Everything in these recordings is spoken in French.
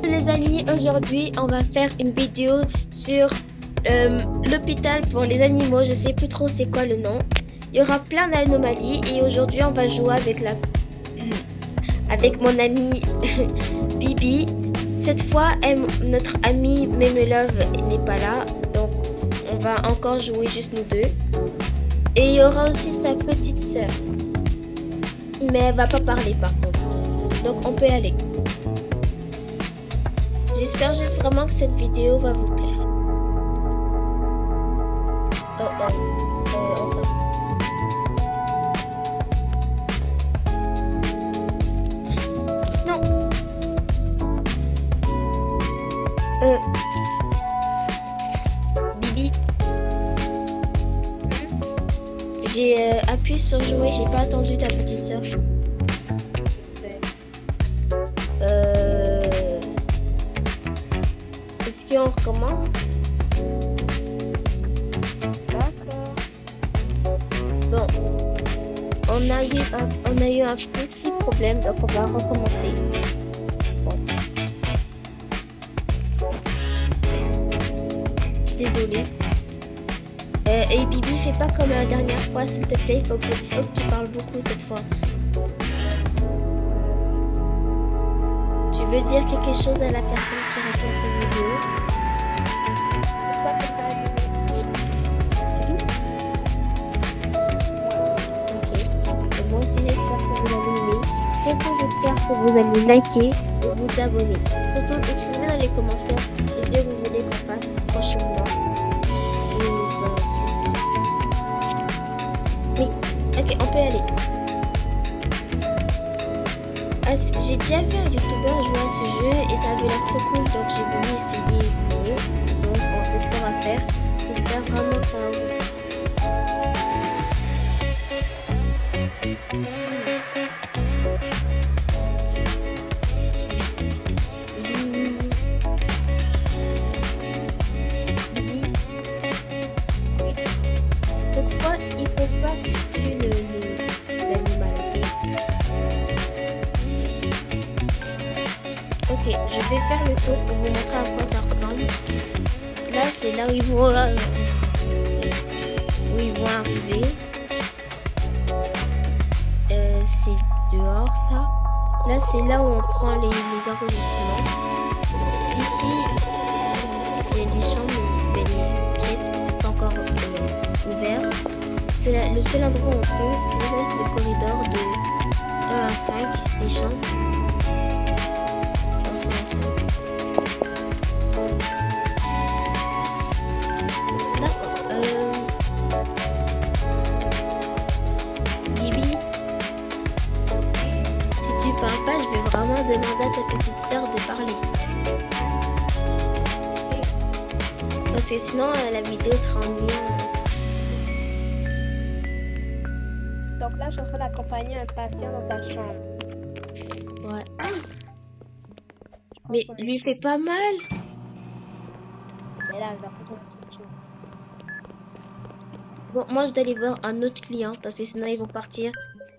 Les amis, aujourd'hui on va faire une vidéo sur l'hôpital pour les animaux. Je sais plus trop c'est quoi le nom. Il y aura plein d'anomalies et aujourd'hui on va jouer avec mon ami Bibi. Cette fois notre ami Memelove n'est pas là, donc on va encore jouer juste nous deux. Et il y aura aussi sa petite sœur, mais elle va pas parler par contre, donc on peut y aller. J'espère juste vraiment que cette vidéo va vous plaire. On sort. Non. Bibi. J'ai appuyé sur jouer, j'ai pas attendu ta petite soeur. Est-ce qu'on recommence? D'accord. Bon, on a eu un petit problème, donc on va recommencer. Bon. Désolée. Et Bibi, fais pas comme la dernière fois, s'il te plaît. Faut que tu parles beaucoup cette fois. Tu veux dire quelque chose à la personne qui regarde cette vidéo? C'est tout? Ok. Et moi aussi, j'espère que vous allez aimer. Surtout, j'espère que vous allez liker et vous abonner. Surtout, écrivez dans les commentaires les vidéos que vous voulez qu'on fasse prochainement. Oui, ok, on peut y aller. Ah, j'ai déjà vu un youtubeur jouer à ce jeu et ça avait l'air trop cool, donc j'ai voulu essayer et jouer. Donc c'est ce qu'on va faire. J'espère vraiment que ça va vous plaire. Cette fois, il faut pas que tu tues l'animal. Ok, je vais faire le tour pour vous montrer à quoi ça ressemble. Là, c'est là où ils vont arriver. C'est dehors, ça. Là, c'est là où on prend les enregistrements. Ici, il y a des chambres, mais les pièces, c'est pas encore ouvert. C'est le seul endroit où on peut. Là, c'est le corridor de 1 à 5, les chambres. Je vais vraiment demander à ta petite sœur de parler. Parce que sinon la vidéo sera ennuyante. Donc là, je suis en train d'accompagner un patient dans sa chambre. Ouais. Mais lui fait pas mal. Et là, je vais faire une petite chose. Bon, moi je dois aller voir un autre client parce que sinon ils vont partir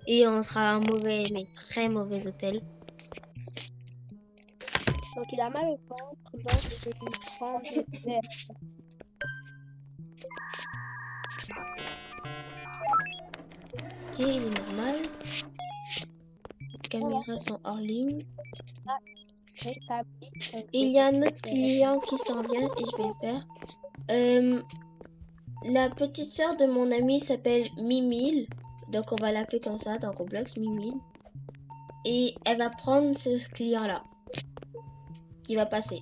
et on sera un mauvais, mais très mauvais hôtel. Donc il a mal au ventre, donc je vais lui prendre des herbes. Ok, il est normal. Les caméras sont hors ligne. Et il y a un autre client qui s'en vient et je vais le faire. La petite sœur de mon ami s'appelle Mimile. Donc on va l'appeler comme ça dans Roblox, Mimile. Et elle va prendre ce client-là. Qui va passer.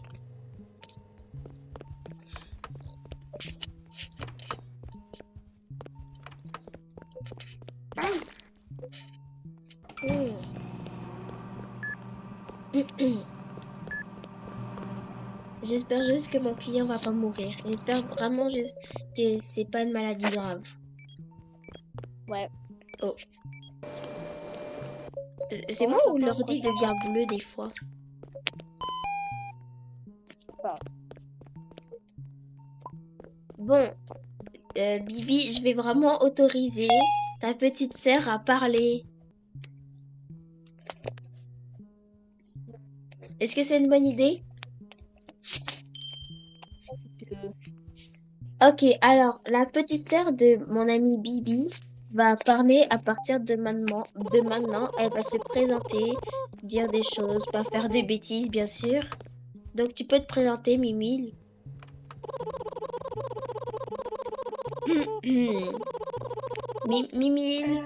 J'espère juste que mon client va pas mourir. J'espère vraiment juste que c'est pas une maladie grave. Ouais. Oh. C'est moi ou l'ordi devient bleu des fois? Bon, Bibi, je vais vraiment autoriser ta petite sœur à parler. Est-ce que c'est une bonne idée? Ok, alors la petite sœur de mon amie Bibi va parler à partir de maintenant. Elle va se présenter, dire des choses, pas faire de bêtises, bien sûr. Donc tu peux te présenter, Mimile. Mimile,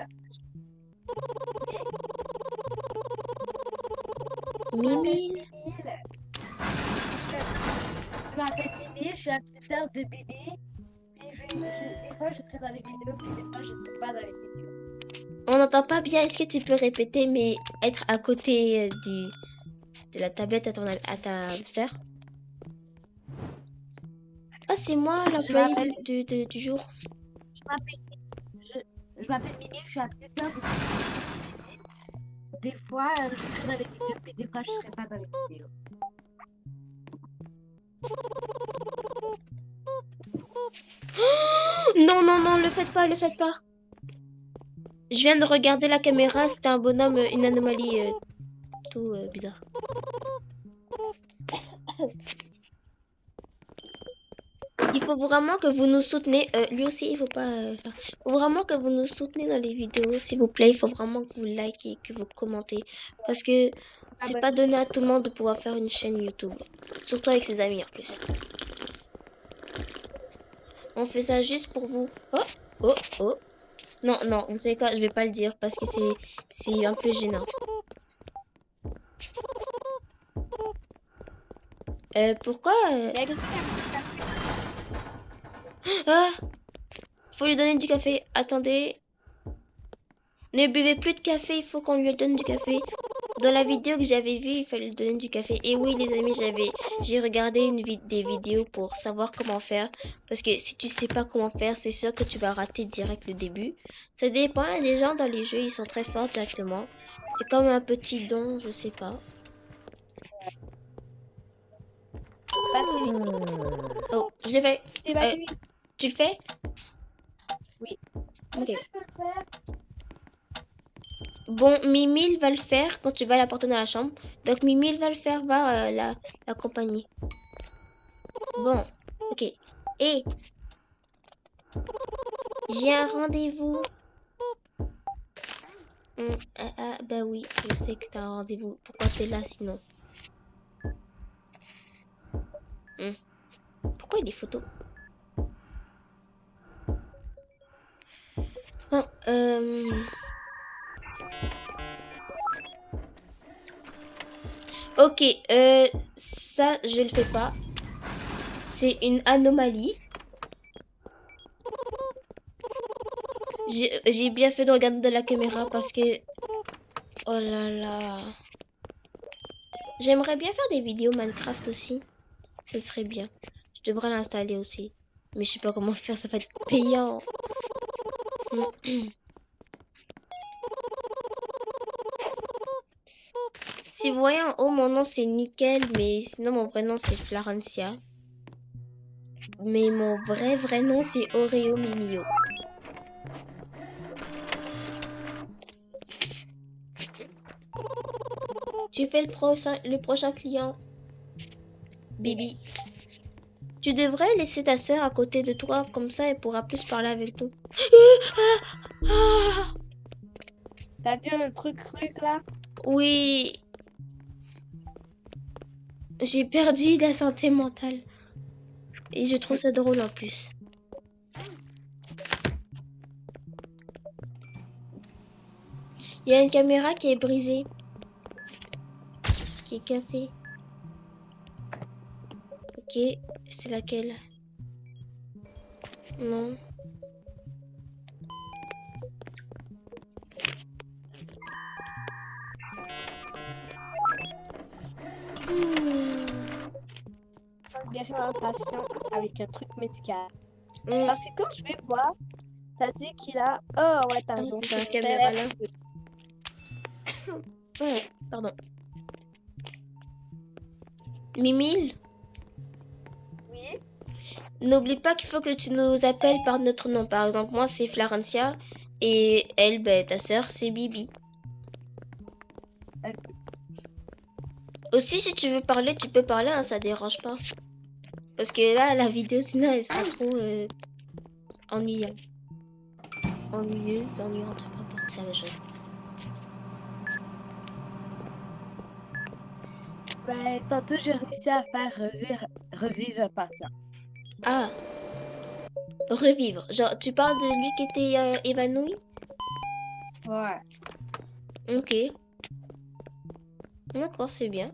Mimile. Je m'appelle Mimi, je suis la petite sœur de Bibi. Des fois, je serai dans les vidéos, puis des fois, je ne serai pas dans les vidéos. On n'entend pas bien. Est-ce que tu peux répéter, mais être à côté de la tablette à ta sœur? Ah, c'est moi l'employé du jour. Je m'appelle Mimi, je suis la petite sœur de Bibi. Des fois, je serai dans les vidéos, puis des fois, je ne serai pas dans les vidéos. Non, non, non, le faites pas, le faites pas. Je viens de regarder la caméra, c'était un bonhomme, une anomalie tout bizarre. Il faut vraiment que vous nous soutenez. Lui aussi, il faut pas. Il faut vraiment que vous nous soutenez dans les vidéos, s'il vous plaît. Il faut vraiment que vous likez, que vous commentez. Parce que c'est pas donné à tout le monde de pouvoir faire une chaîne YouTube. Surtout avec ses amis en plus. On fait ça juste pour vous. Oh, oh, oh. Non, non, vous savez quoi, je vais pas le dire parce que c'est un peu gênant. Pourquoi Ah, faut lui donner du café. Attendez. Ne buvez plus de café, il faut qu'on lui donne du café. Dans la vidéo que j'avais vue, il fallait lui donner du café. Et oui, les amis, j'ai regardé des vidéos pour savoir comment faire. Parce que si tu sais pas comment faire, c'est sûr que tu vas rater direct le début. Ça dépend, les gens dans les jeux, ils sont très forts directement. C'est comme un petit don, je sais pas. Oh, je l'ai fait. Tu le fais? Oui. Ok. Bon, Mimile va le faire quand tu vas la porter dans la chambre. Donc, Mimile va le faire voir la compagnie. Bon, ok. Et j'ai un rendez-vous. Bah oui, je sais que t'as un rendez-vous. Pourquoi t'es là sinon? Pourquoi il y a des photos? Bon, ok, ça, je le fais pas. C'est une anomalie. J'ai bien fait de regarder de la caméra parce que... Oh là là. J'aimerais bien faire des vidéos Minecraft aussi. Ce serait bien. Je devrais l'installer aussi. Mais je sais pas comment faire, ça va être payant. Si vous voyez en haut, mon nom c'est Nickel, mais sinon mon vrai nom c'est Florencia. Mais mon vrai nom c'est Oreo Mimio. Tu fais le prochain client. Bibi. Tu devrais laisser ta soeur à côté de toi, comme ça elle pourra plus parler avec nous. T'as vu un truc là? Oui. J'ai perdu la santé mentale. Et je trouve ça drôle en plus. Il y a une caméra qui est brisée. Qui est cassée. Ok, c'est laquelle? Non. Guérir un patient avec un truc médical. Parce que quand je vais voir, ça dit qu'il a... Oh ouais, t'as raison. C'est la caméra là. Pardon. Mimile? Oui. N'oublie pas qu'il faut que tu nous appelles par notre nom. Par exemple, moi c'est Florencia et elle, ben, ta soeur, c'est Bibi. Aussi, si tu veux parler, tu peux parler, hein, ça dérange pas. Parce que là, la vidéo, sinon, elle sera trop ennuyante. Ennuyante, peu importe, c'est la même chose. Ben, tantôt, j'ai réussi à faire revivre un patient. Ah, revivre. Genre, tu parles de lui qui était évanoui? Ouais. Ok. D'accord, c'est bien.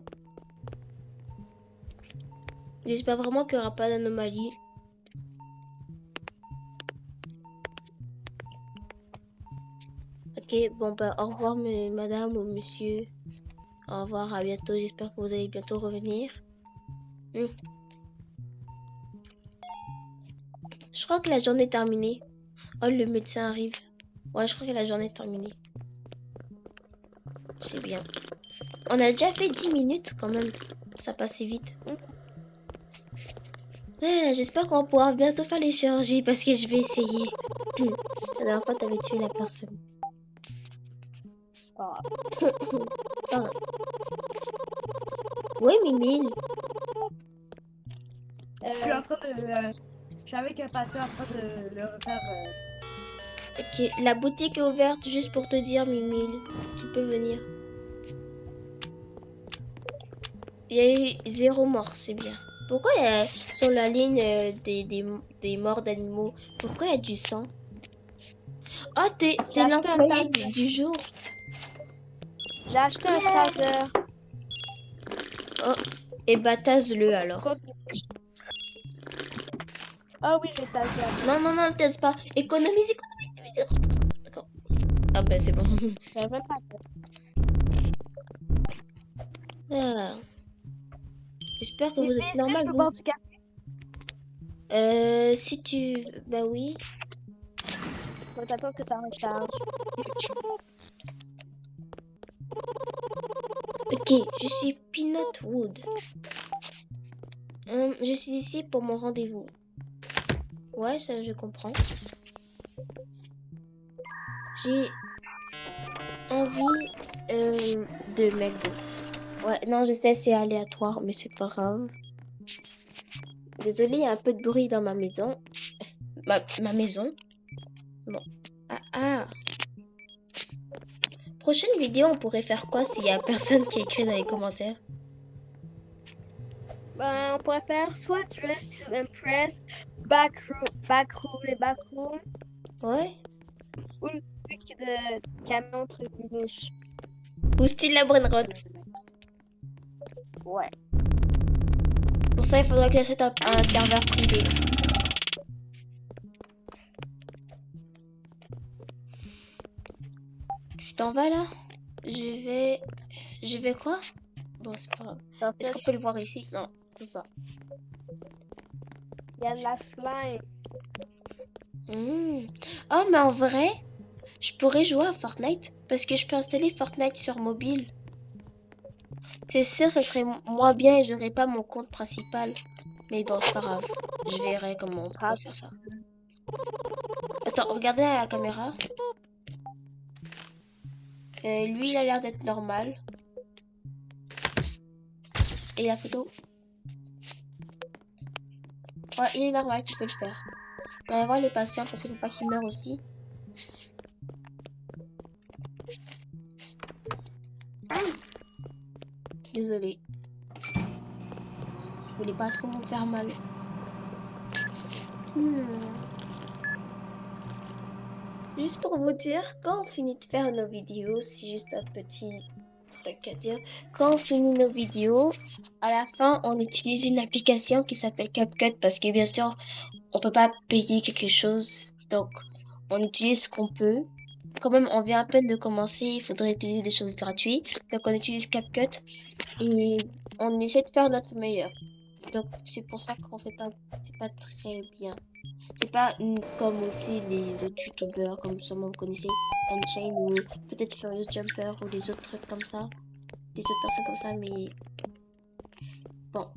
J'espère vraiment qu'il n'y aura pas d'anomalie. Ok, bon bah au revoir madame ou monsieur. Au revoir, à bientôt. J'espère que vous allez bientôt revenir. Je crois que la journée est terminée. Oh, le médecin arrive. Ouais, je crois que la journée est terminée. C'est bien. On a déjà fait 10 minutes quand même. Ça passait vite. J'espère qu'on va pouvoir bientôt faire les chirurgies parce que je vais essayer. La dernière fois, t'avais tué la personne. Ah. Ah. Oui, Mimile. Je suis en train de... je suis avec un patient en train de le refaire... Ok, la boutique est ouverte juste pour te dire, Mimile. Tu peux venir. Il y a eu 0 mort, c'est bien. Pourquoi il y a sur la ligne des morts d'animaux, pourquoi il y a du sang? Oh, t'es l'employé du jour. J'ai acheté un taser. Oh, et bah tase-le alors. Ah oui, j'ai tasé. Non, ne le tase pas. Économise. D'accord. Ah bah c'est bon. J'avais même pas Ah. J'espère que fait. vous êtes Est-ce que normal, je peux vous. boire du café? Si tu... Bah oui. Faut attendre que ça recharge. Ok, je suis Peanut Wood. Je suis ici pour mon rendez-vous. Ouais, ça je comprends. J'ai envie de McDo. Ouais, non, je sais, c'est aléatoire, mais c'est pas grave. Désolée, il y a un peu de bruit dans ma maison. Ma maison. Bon. Ah. Prochaine vidéo, on pourrait faire quoi s'il y a personne qui écrit dans les commentaires? Ben, on pourrait faire soit Dress to Impress, Backroom et Backroom, Ouais. ou le truc de camion truc niche. Ou style la Brainrot. Ouais. Pour ça, il faudra que j'achète un serveur privé. Tu t'en vas là? Je vais quoi? Bon, c'est pas grave. Est-ce qu'on peut le voir ici? Non, on peut pas. Il y a de la slime. Oh, mais en vrai, je pourrais jouer à Fortnite parce que je peux installer Fortnite sur mobile. C'est sûr, ça serait moins bien et j'aurais pas mon compte principal. Mais bon, c'est pas grave. Je verrai comment on peut faire ça. Attends, regardez à la caméra. Lui, il a l'air d'être normal. Et la photo? Ouais, il est normal, tu peux le faire. On va voir les patients parce qu'il ne faut pas qu'ils meurent aussi. Désolée. Je voulais pas trop vous faire mal. Juste pour vous dire, quand on finit de faire nos vidéos, c'est juste un petit truc à dire. Quand on finit nos vidéos, à la fin, on utilise une application qui s'appelle CapCut parce que bien sûr, on peut pas payer quelque chose. Donc, on utilise ce qu'on peut. Quand même, on vient à peine de commencer, il faudrait utiliser des choses gratuites. Donc, on utilise CapCut et on essaie de faire notre meilleur. Donc, c'est pour ça qu'on fait pas, c'est pas très bien. C'est pas comme aussi les autres youtubeurs, comme sûrement vous connaissez, Unchained ou peut-être Furious Jumper ou les autres trucs comme ça. Des autres personnes comme ça, mais bon.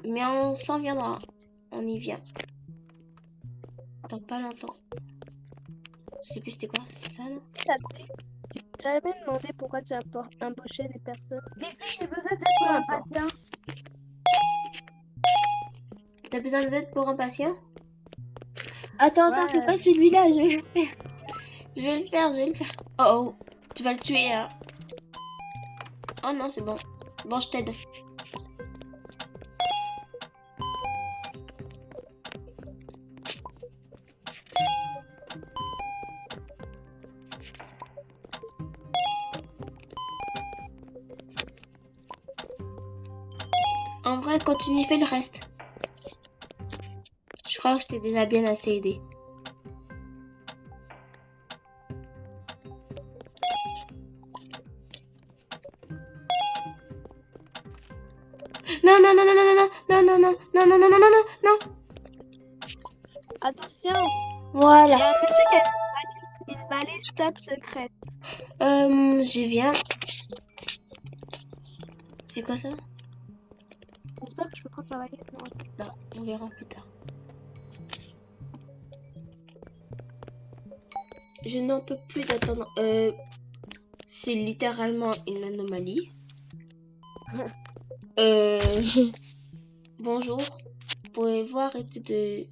Mais on s'en viendra. On y vient. Dans pas longtemps. Je sais plus c'était quoi, c'était ça là? J'avais même demandé pourquoi tu as embauché des personnes. Les filles, j'ai besoin d'être un patient. T'as besoin d'aide pour un patient? Attends, Ouais. fais pas celui-là, je vais le faire. Je vais le faire. Oh, tu vas le tuer, hein. Oh non, c'est bon. Bon, je t'aide. En vrai, continue, fais le reste. Je crois que je t'ai déjà bien assez aidé. Non, non, non, non, non, non, non, non, non, non, non, non, non, non, non, non. Attention, il y Voilà. a un monsieur qui a une balise top secrète. J'y viens. C'est quoi ça? Je sais pas que je peux prendre sa valise. Non. Non, on verra plus tard. Je n'en peux plus d'attendre. C'est littéralement une anomalie. Bonjour. Vous pouvez voir, arrêtez de...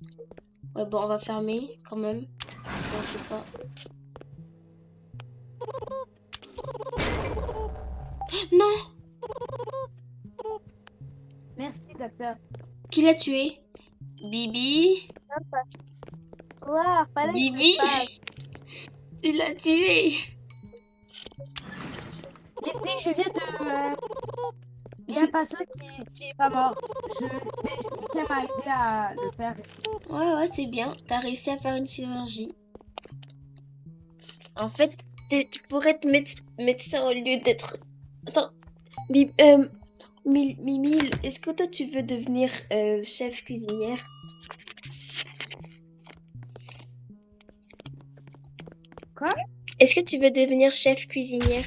Ouais, bon, on va fermer quand même. Je sais pas. Non! Merci, docteur. Qui l'a tué? Bibi? Ouais, fallait que Bibi? je passe. Tu l'as tué! Les filles, je viens de... Il y a un patient qui est pas mort. Mais je tiens à aider à le faire. Ouais, c'est bien. T'as réussi à faire une chirurgie. En fait, tu pourrais être médecin au lieu d'être... Attends. Mimi, est-ce que toi tu veux devenir chef cuisinière? Quoi? Est-ce que tu veux devenir chef cuisinière?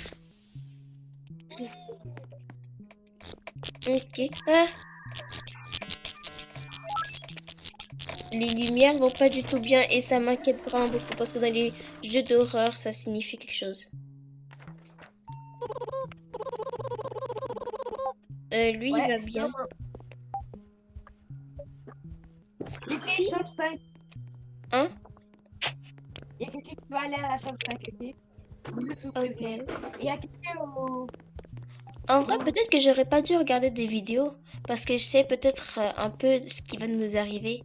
Ok. Ah. Les lumières vont pas du tout bien et ça m'inquiète vraiment beaucoup parce que dans les jeux d'horreur, ça signifie quelque chose. Lui, il va bien. Les filles, Si. chambre 5. Hein? Il y a quelqu'un qui peut aller à la chambre 5, ok? Ok. Il y a quelqu'un au... En vrai, peut-être que j'aurais pas dû regarder des vidéos parce que je sais peut-être un peu ce qui va nous arriver.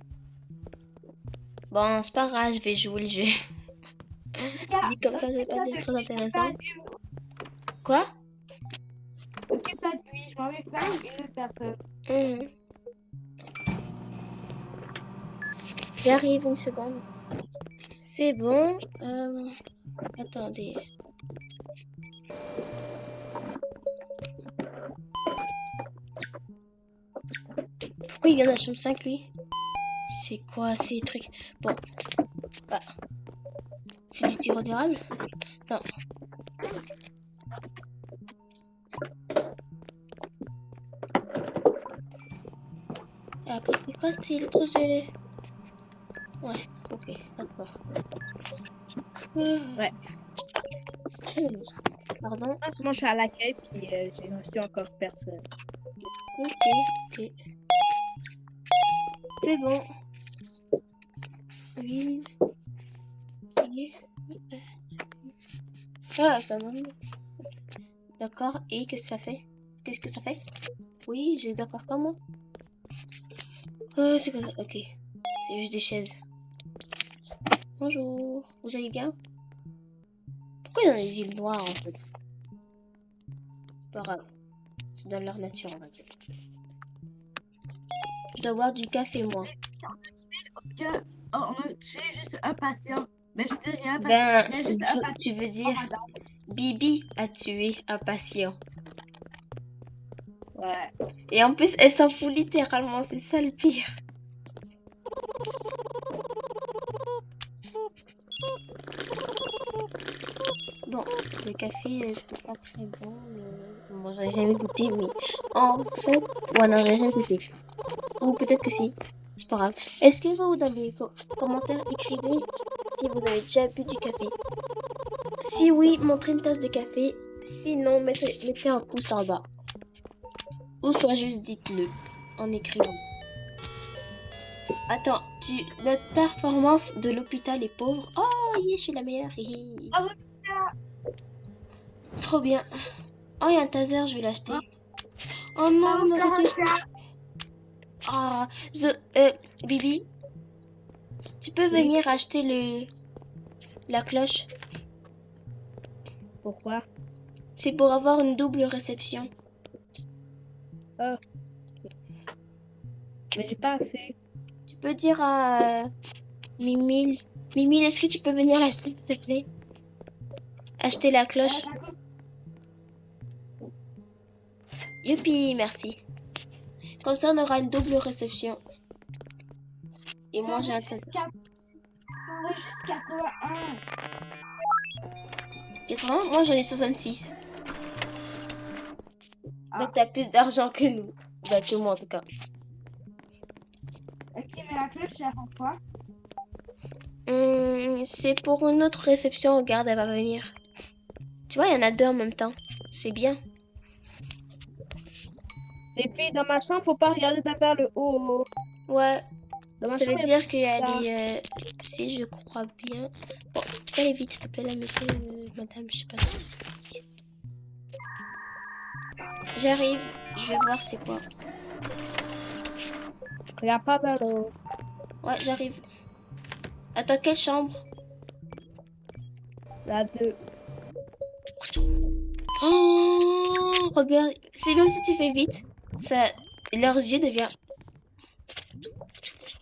Bon, c'est pas grave, je vais jouer le jeu. Dit comme ça, c'est pas très intéressant. Quoi? Occupe-toi de lui, je m'en vais faire une autre personne. J'arrive une seconde. C'est bon. Attendez. Pourquoi il vient de la chambre 5 lui? C'est quoi ces trucs? Bon. Bah. C'est du sirop d'érable? Non. Et après c'est quoi? C'est électrogelé. Ouais, ok, d'accord. Ouais. Pardon? Moi, je suis à l'accueil, puis j'ai reçu encore personne. Ok. C'est bon. Freeze. Ah, ça va. D'accord, et qu'est-ce que ça fait? Qu'est-ce que ça fait? Oui, je dois faire comment? C'est quoi ça? Ok. C'est juste des chaises. Bonjour, vous allez bien? Pourquoi il y a des îles noires en fait? Pas grave. C'est dans leur nature, on va dire. Je dois boire du café, moi. On a tué juste un patient. Mais je dis rien parce Ben, qu'il y a juste un patient. tu veux dire Bibi a tué un patient. Ouais. Et en plus, elle s'en fout littéralement, c'est ça le pire. Bon, le café, c'est pas très bon. Bon, j'en ai jamais goûté, mais en fait... Ouais, non, j'ai jamais goûté. Ou peut-être que si. C'est pas grave. Est-ce que vous, dans les commentaires, écrivez si vous avez déjà bu du café? Si oui, montrez une tasse de café. Sinon, mettez un pouce en bas. Ou soit juste dites-le en écrivant. Attends, notre performance de l'hôpital est pauvre. Oh, yeah, je suis la meilleure. Hihi. Ah oui, Trop bien. Oh, il y a un taser, je vais l'acheter. Oh non, on aurait dû... Ah, Bibi, tu peux venir acheter la cloche. Pourquoi? C'est pour avoir une double réception. Mais j'ai pas assez. Tu peux dire à Mimile. Mimile, est-ce que tu peux venir acheter, s'il te plaît? Acheter la cloche. Youpi, merci. Comme ça, on aura une double réception. Et moi, j'ai un taser. On a juste 81. 80, moi j'en ai 66. Donc t'as plus d'argent que nous. Bah que moi en tout cas. Ok, mais la cloche, c'est à quoi? C'est pour une autre réception, regarde, elle va venir. Tu vois, il y en a deux en même temps. C'est bien. Les filles, dans ma chambre, faut pas regarder vers le haut. Ouais. Dans ma Ça veut chambre, dire qu'elle est... si je crois bien... Bon, tu peux aller vite, s'il te plaît, là, monsieur, madame, je sais pas. J'arrive. Je vais voir c'est quoi. Regarde pas vers le haut. Ouais, j'arrive. Attends, quelle chambre? La 2. Oh, regarde, c'est même si tu fais vite, ça, leurs yeux deviennent...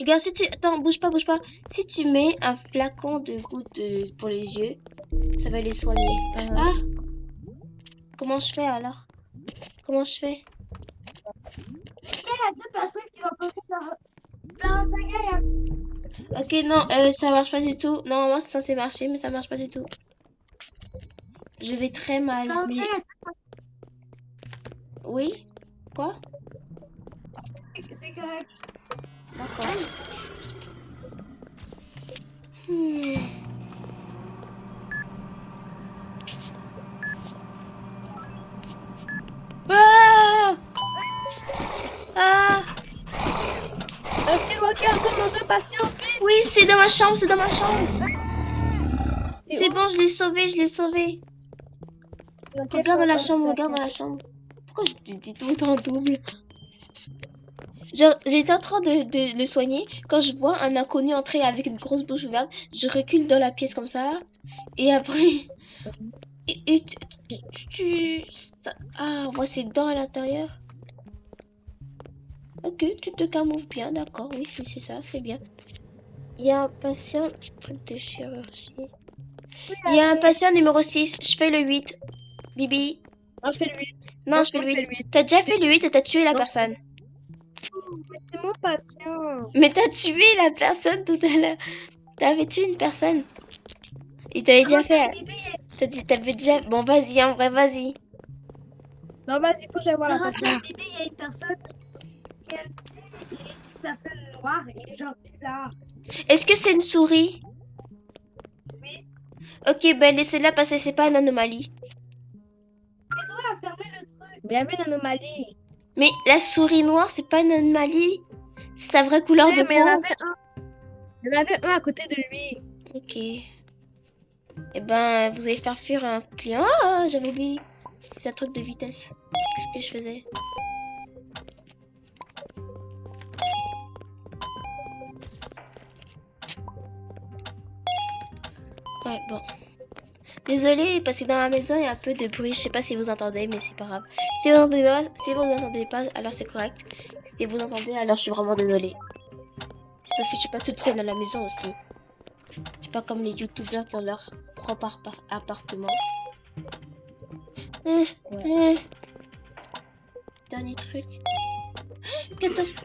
Regarde, si tu... Attends, bouge pas, bouge pas. Si tu mets un flacon de gouttes pour les yeux, ça va les soigner. Ah! Comment je fais alors? Comment je fais? Il y a deux personnes qui vont passer dans sa gueule. Ok, non, ça marche pas du tout. Normalement, c'est censé marcher, mais ça marche pas du tout. Je vais très mal. Mais... Oui? Quoi? C'est correct. D'accord. Ah! Ah! Ok, regarde nos deux patients. Oui, c'est dans ma chambre, c'est dans ma chambre. C'est bon, je l'ai sauvé, je l'ai sauvé. Regarde dans la chambre, regarde dans la chambre. Pourquoi je te dis tout en double? Genre, j'étais en train de le soigner. Quand je vois un inconnu entrer avec une grosse bouche ouverte, je recule dans la pièce comme ça, là. Et après... Ah, on voit ses dents à l'intérieur. Ok, tu te camoufles bien, d'accord. Oui, c'est ça, c'est bien. Il y a un patient... Truc de chirurgie. Il y a un patient numéro 6. Je fais le 8. Bibi. Non, je fais le 8. Non, je fais le 8. T'as déjà fait le 8 et t'as tué la personne. C'est mon patient. Mais t'as tué la personne tout à l'heure. T'avais tué une personne. Et t'avais déjà fait... T'avais déjà... Bon, vas-y, en vrai, vas-y. Non, vas-y, faut que j'aille voir la Dans patiente. il y a une personne qui est une personne noire et genre bizarre. Est-ce que c'est une souris? Oui. Ok, ben laissez-la passer, c'est pas une anomalie. Ils ont fermé le truc. Mais il y avait une anomalie. Mais la souris noire, c'est pas une anomalie. C'est sa vraie couleur de Mais il y en peau. avait un. Il y en avait un à côté de lui. Ok. Eh ben, vous allez faire fuir un client. Ah, j'avais oublié. C'est un truc de vitesse. Qu'est-ce que je faisais? Ouais, bon. Désolée, parce que dans la maison, il y a un peu de bruit. Je sais pas si vous entendez, mais c'est pas grave. Si vous entendez pas, alors c'est correct. Si vous entendez, alors je suis vraiment désolée. C'est parce que je suis pas toute seule dans la maison aussi. Je suis pas comme les youtubeurs qui ont leur propre appartement. Dernier truc. 14. C'est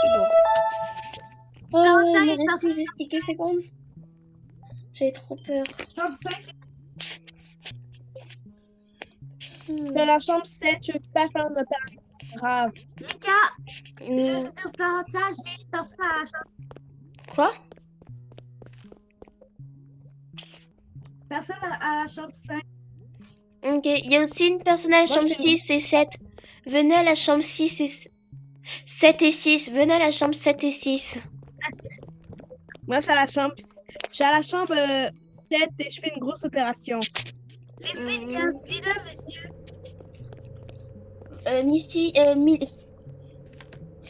bon. Oh, il me reste juste quelques secondes. J'avais trop peur. Chambre 5. C'est la chambre 7. Je peux pas faire de opération grave. Mika, je vais faire plantage et personne à la chambre. Quoi? Personne à la chambre 5. Ok, il y a aussi une personne à la chambre 6 et 7. Venez à la chambre 6 et... 7 et 6. Venez à la chambre 7 et 6. Moi, je suis à la chambre, 7 et je fais une grosse opération. Les filles, il y a un villa, monsieur.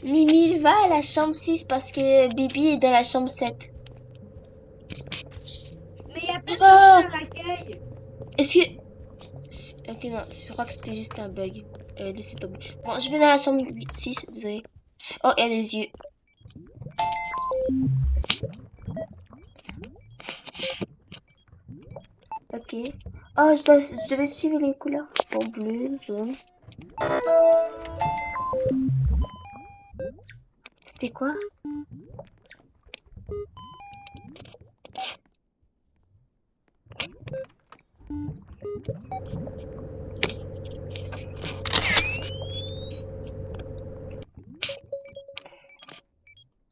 Mimi va à la chambre 6 parce que Bibi est dans la chambre 7. Mais il y a pas de Oh. personne à l'accueil. Est-ce que... Ok, non, je crois que c'était juste un bug. Laissez tomber. Bon, je vais dans la chambre 6, désolé. Oh, il y a des yeux. Ok. Oh, je devais suivre les couleurs. Bon, bleu, jaune. C'était quoi?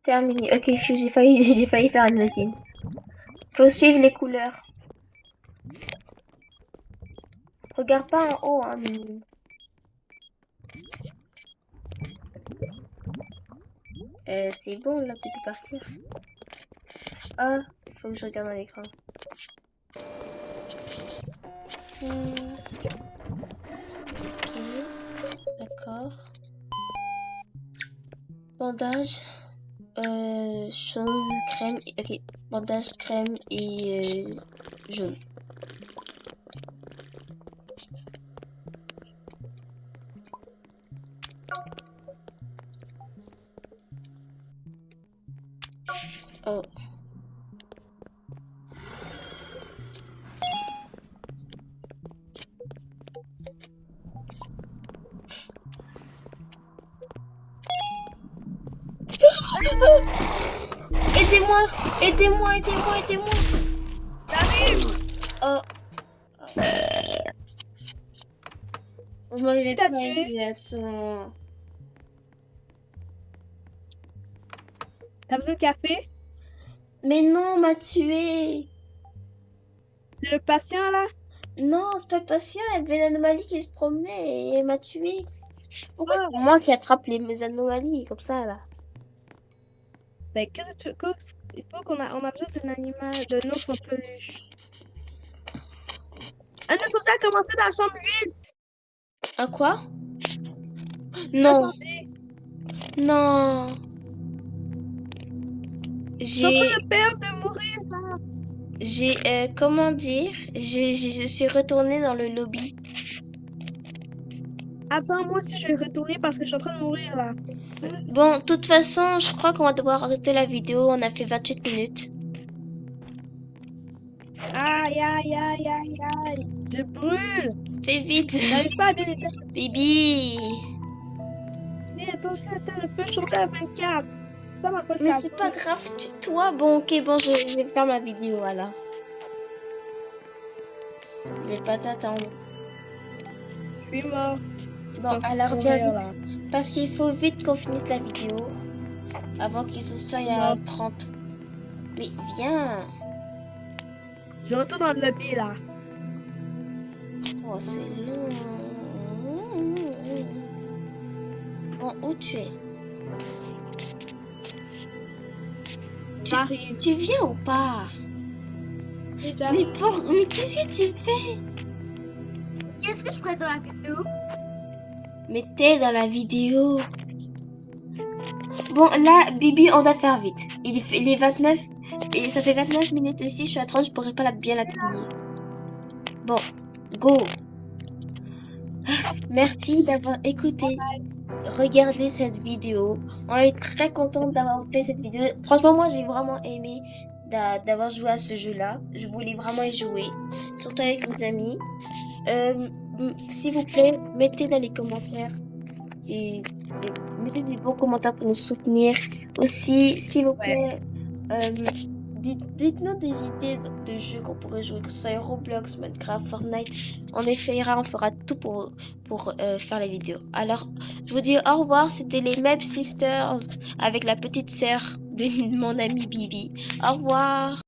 Terminé. Ok, j'ai failli faire une bêtise. Faut suivre les couleurs. Regarde pas en haut, hein, mais... c'est bon, là, tu peux partir. Ah, il faut que je regarde à l'écran. Ok, d'accord. Bandage. Chose, crème. Ok, bandage, crème et jaune. Oh. Aidez-moi, aidez-moi, aidez-moi, aidez-moi. J'arrive. Oh. Vous m'avez T'as pas tué? aidé, attends. T'as besoin de café? Mais non, on m'a tué. C'est le patient, là? Non, c'est pas le patient, il y avait une anomalie qui se promenait et elle m'a tué. Pourquoi Ah. c'est moi qui attrape mes anomalies comme ça, là? Ben, qu'est-ce que tu veux? Il faut on a besoin d'un animal, d'un ours en peluche. Un ours a commencé dans la chambre 8. Un quoi? Non, Incendie. non. Ils sont en J'ai... train de perdre, de mourir, là. comment dire? Je suis retournée dans le lobby. Attends, moi aussi, je vais retourner parce que je suis en train de mourir, là. Bon, de toute façon, je crois qu'on va devoir arrêter la vidéo. On a fait 28 minutes. Aïe, aïe, aïe, aïe, aïe. Je brûle. Fais vite. J'arrive pas à bien éteindre. Bibi. Mais attention, attends, je peux changer à 24. C'est pas ma Mais prochaine. c'est pas grave, tue-toi. Bon, ok, bon, je vais faire ma vidéo alors. Je vais pas t'attendre. Je suis mort. Bon, Faut alors courir, viens là. vite. Parce qu'il faut vite qu'on finisse la vidéo. Avant que ce soit à 30. Mais viens. Je retourne dans le lobby, là. Oh, c'est long. Bon, où tu es? J'arrive. Tu viens ou pas? J'arrive. Mais qu'est-ce que tu fais? Qu'est-ce que je ferais dans la vidéo? Mais t'es dans la vidéo. Bon, là, Bibi, on doit faire vite. Il est 29. Et ça fait 29 minutes ici. Je suis à 30. Je pourrais pas bien la finir. Bon, go. Merci d'avoir écouté. Regardez cette vidéo. On est très content d'avoir fait cette vidéo. Franchement, moi, j'ai vraiment aimé d'avoir joué à ce jeu-là. Je voulais vraiment y jouer. Surtout avec mes amis. S'il vous plaît, mettez dans les commentaires mettez des bons commentaires pour nous soutenir. Aussi, s'il vous plaît, dites-nous des idées de jeux qu'on pourrait jouer, que ce soit Roblox, Minecraft, Fortnite. On essayera, on fera tout pour faire les vidéos. Alors, je vous dis au revoir. C'était les Map Sisters avec la petite sœur de mon amie Bibi. Au revoir.